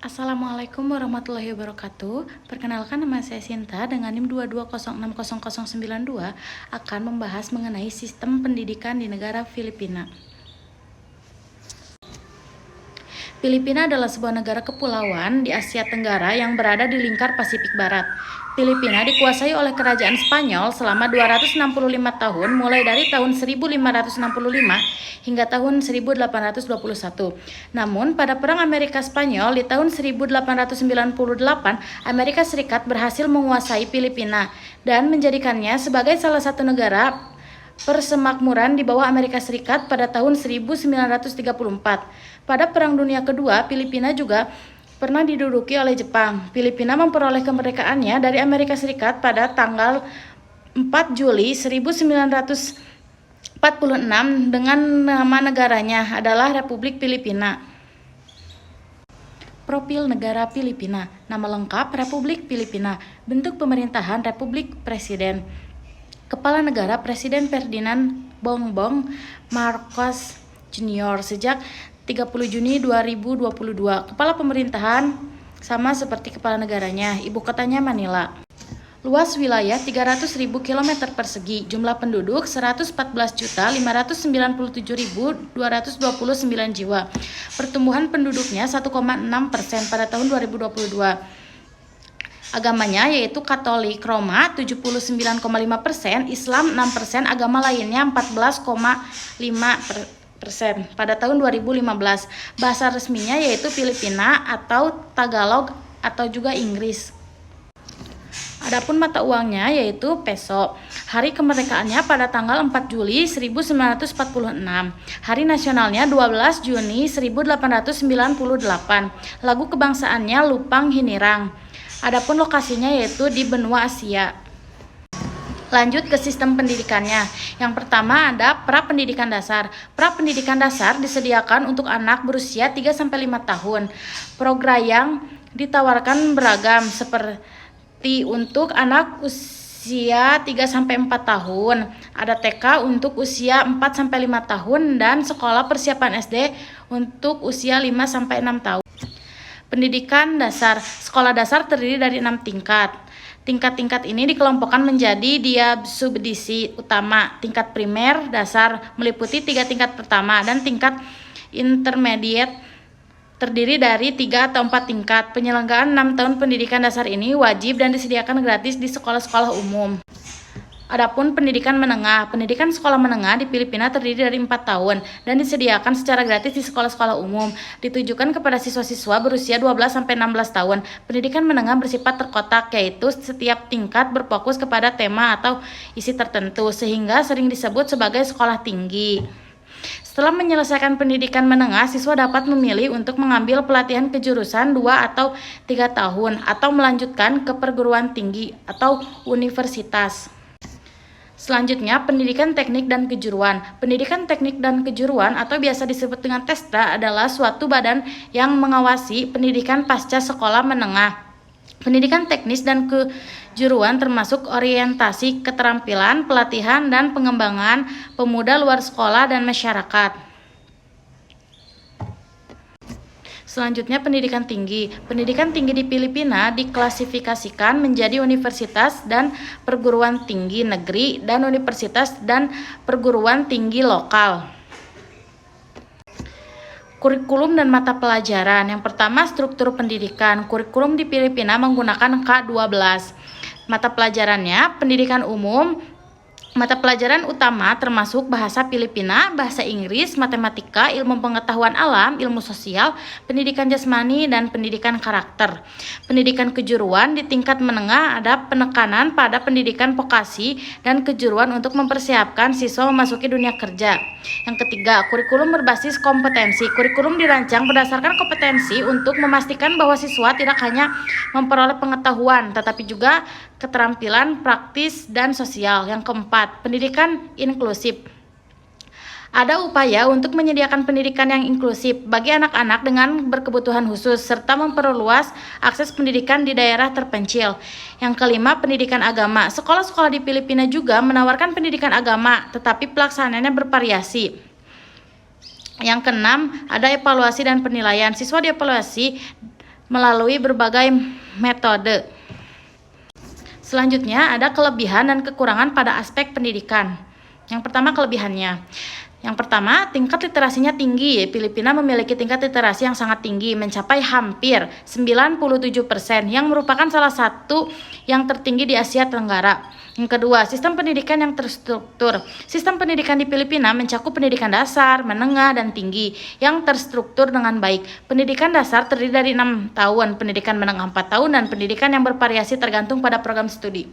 Assalamualaikum warahmatullahi wabarakatuh. Perkenalkan, nama saya Sinta dengan NIM 220600092 akan membahas mengenai sistem pendidikan di negara Filipina. Filipina adalah sebuah negara kepulauan di Asia Tenggara yang berada di lingkar Pasifik Barat. Filipina dikuasai oleh Kerajaan Spanyol selama 265 tahun, mulai dari tahun 1565 hingga tahun 1821. Namun, pada Perang Amerika Spanyol di tahun 1898, Amerika Serikat berhasil menguasai Filipina dan menjadikannya sebagai salah satu negara persemakmuran di bawah Amerika Serikat pada tahun 1934. Pada Perang Dunia Kedua, Filipina juga pernah diduduki oleh Jepang. Filipina memperoleh kemerdekaannya dari Amerika Serikat pada tanggal 4 Juli 1946 dengan nama negaranya adalah Republik Filipina. Profil negara Filipina. Nama lengkap Republik Filipina. Bentuk pemerintahan Republik Presiden. Kepala Negara Presiden Ferdinand Bongbong Marcos Jr. sejak 30 Juni 2022. Kepala pemerintahan sama seperti kepala negaranya. Ibu kotanya Manila. Luas wilayah 300.000 km persegi. Jumlah penduduk 114.597.229 jiwa. Pertumbuhan penduduknya 1,6% pada tahun 2022. Agamanya yaitu Katolik Roma 79,5%, Islam 6%, agama lainnya 14,5% pada tahun 2015. Bahasa resminya yaitu Filipina atau Tagalog atau juga Inggris. Adapun mata uangnya yaitu peso. Hari kemerdekaannya pada tanggal 4 Juli 1946. Hari nasionalnya 12 Juni 1898. Lagu kebangsaannya Lupang Hinirang. Adapun lokasinya yaitu di benua Asia. Lanjut ke sistem pendidikannya. Yang pertama ada pra-pendidikan dasar. Pra-pendidikan dasar disediakan untuk anak berusia 3-5 tahun. Program yang ditawarkan beragam seperti untuk anak usia 3-4 tahun. Ada TK untuk usia 4-5 tahun dan sekolah persiapan SD untuk usia 5-6 tahun. Pendidikan dasar. Sekolah dasar terdiri dari 6 tingkat. Tingkat-tingkat ini dikelompokkan menjadi subdivisi utama. Tingkat primer dasar meliputi 3 tingkat pertama dan tingkat intermediate terdiri dari 3 atau 4 tingkat. Penyelenggaraan 6 tahun pendidikan dasar ini wajib dan disediakan gratis di sekolah-sekolah umum. Adapun pendidikan menengah. Pendidikan sekolah menengah di Filipina terdiri dari 4 tahun dan disediakan secara gratis di sekolah-sekolah umum. Ditujukan kepada siswa-siswa berusia 12-16 tahun. Pendidikan menengah bersifat terkotak, yaitu setiap tingkat berfokus kepada tema atau isi tertentu, sehingga sering disebut sebagai sekolah tinggi. Setelah menyelesaikan pendidikan menengah, siswa dapat memilih untuk mengambil pelatihan kejurusan 2 atau 3 tahun atau melanjutkan ke perguruan tinggi atau universitas. Selanjutnya, pendidikan teknik dan kejuruan. Pendidikan teknik dan kejuruan atau biasa disebut dengan TESDA adalah suatu badan yang mengawasi pendidikan pasca sekolah menengah. Pendidikan teknis dan kejuruan termasuk orientasi keterampilan, pelatihan, dan pengembangan pemuda luar sekolah dan masyarakat. Selanjutnya, pendidikan tinggi. Pendidikan tinggi di Filipina diklasifikasikan menjadi universitas dan perguruan tinggi negeri dan universitas dan perguruan tinggi lokal. Kurikulum dan mata pelajaran. Yang pertama, struktur pendidikan. Kurikulum di Filipina menggunakan K12. Mata pelajarannya, pendidikan umum. Mata pelajaran utama termasuk bahasa Filipina, bahasa Inggris, matematika, ilmu pengetahuan alam, ilmu sosial, pendidikan jasmani, dan pendidikan karakter. Pendidikan kejuruan di tingkat menengah ada penekanan pada pendidikan vokasi dan kejuruan untuk mempersiapkan siswa memasuki dunia kerja. Yang ketiga, kurikulum berbasis kompetensi. Kurikulum dirancang berdasarkan kompetensi untuk memastikan bahwa siswa tidak hanya memperoleh pengetahuan, tetapi juga keterampilan praktis dan sosial. Yang keempat, pendidikan inklusif. Ada upaya untuk menyediakan pendidikan yang inklusif bagi anak-anak dengan berkebutuhan khusus serta memperluas akses pendidikan di daerah terpencil. Yang kelima, pendidikan agama. Sekolah-sekolah di Filipina juga menawarkan pendidikan agama, tetapi pelaksanaannya bervariasi. Yang keenam, ada evaluasi dan penilaian. Siswa dievaluasi melalui berbagai metode. Selanjutnya ada kelebihan dan kekurangan pada aspek pendidikan. Yang pertama kelebihannya. Yang pertama, tingkat literasinya tinggi. Filipina memiliki tingkat literasi yang sangat tinggi, mencapai hampir 97%, yang merupakan salah satu yang tertinggi di Asia Tenggara. Yang kedua, sistem pendidikan yang terstruktur. Sistem pendidikan di Filipina mencakup pendidikan dasar, menengah, dan tinggi yang terstruktur dengan baik. Pendidikan dasar terdiri dari 6 tahun, pendidikan menengah 4 tahun, dan pendidikan yang bervariasi tergantung pada program studi.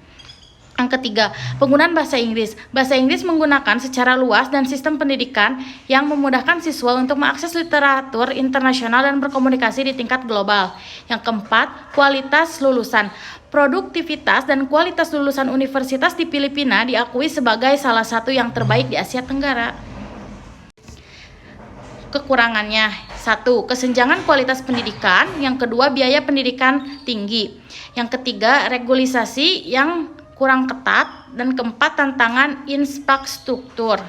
Yang ketiga, penggunaan bahasa Inggris. Bahasa Inggris menggunakan secara luas dan sistem pendidikan yang memudahkan siswa untuk mengakses literatur internasional dan berkomunikasi di tingkat global. Yang keempat, kualitas lulusan. Produktivitas dan kualitas lulusan universitas di Filipina diakui sebagai salah satu yang terbaik di Asia Tenggara. Kekurangannya, 1. Kesenjangan kualitas pendidikan. Yang kedua, biaya pendidikan tinggi. Yang ketiga, regulasi yang kurang ketat. Dan keempat, tantangan infrastruktur.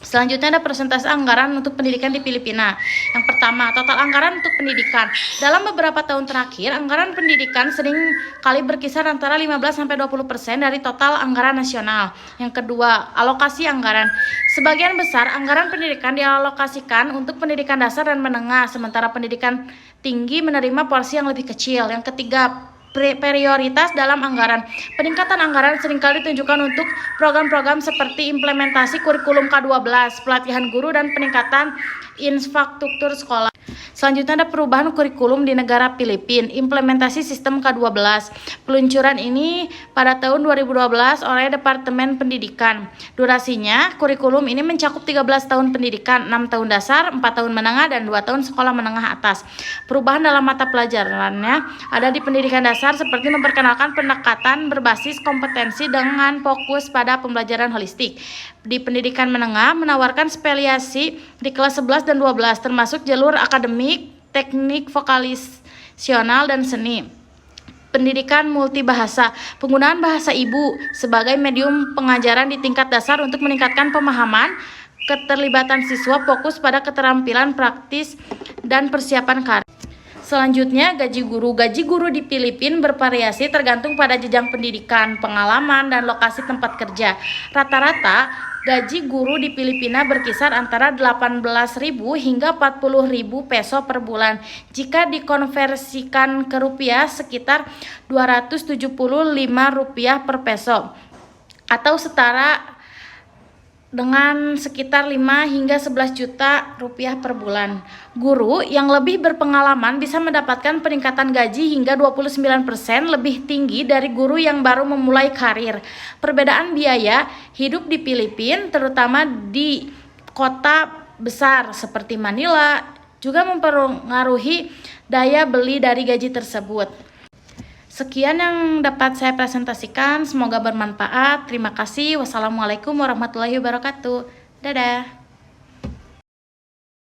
Selanjutnya ada persentase anggaran untuk pendidikan di Filipina. Yang pertama, total anggaran untuk pendidikan. Dalam beberapa tahun terakhir, anggaran pendidikan sering kali berkisar antara 15-20% dari total anggaran nasional. Yang kedua, alokasi anggaran. Sebagian besar anggaran pendidikan dialokasikan untuk pendidikan dasar dan menengah, sementara pendidikan tinggi menerima porsi yang lebih kecil. Yang ketiga, prioritas dalam anggaran. Peningkatan anggaran seringkali ditunjukkan untuk program-program seperti implementasi kurikulum K12, pelatihan guru, dan peningkatan infrastruktur sekolah. Selanjutnya ada perubahan kurikulum di negara Filipina, implementasi sistem K12. Peluncuran ini pada tahun 2012 oleh Departemen Pendidikan. Durasinya, kurikulum ini mencakup 13 tahun pendidikan, 6 tahun dasar, 4 tahun menengah, dan 2 tahun sekolah menengah atas. Perubahan dalam mata pelajarannya ada di pendidikan dasar seperti memperkenalkan pendekatan berbasis kompetensi dengan fokus pada pembelajaran holistik. Di pendidikan menengah menawarkan spesialisasi di kelas 11 dan 12 termasuk jalur akademik, teknik vokasional, dan seni. Pendidikan multibahasa, penggunaan bahasa ibu sebagai medium pengajaran di tingkat dasar untuk meningkatkan pemahaman, keterlibatan siswa, fokus pada keterampilan praktis dan persiapan karir. Selanjutnya, gaji guru. Gaji guru di Filipina bervariasi tergantung pada jenjang pendidikan, pengalaman, dan lokasi tempat kerja. Rata-rata, gaji guru di Filipina berkisar antara 18.000 hingga 40.000 peso per bulan. Jika dikonversikan ke rupiah, sekitar 275 rupiah per peso, atau setara dengan sekitar 5 hingga 11 juta rupiah per bulan. Guru yang lebih berpengalaman bisa mendapatkan peningkatan gaji hingga 29% lebih tinggi dari guru yang baru memulai karir. Perbedaan biaya hidup di Filipina, terutama di kota besar seperti Manila, juga mempengaruhi daya beli dari gaji tersebut. Sekian yang dapat saya presentasikan, semoga bermanfaat. Terima kasih. Wassalamualaikum warahmatullahi wabarakatuh. Dadah.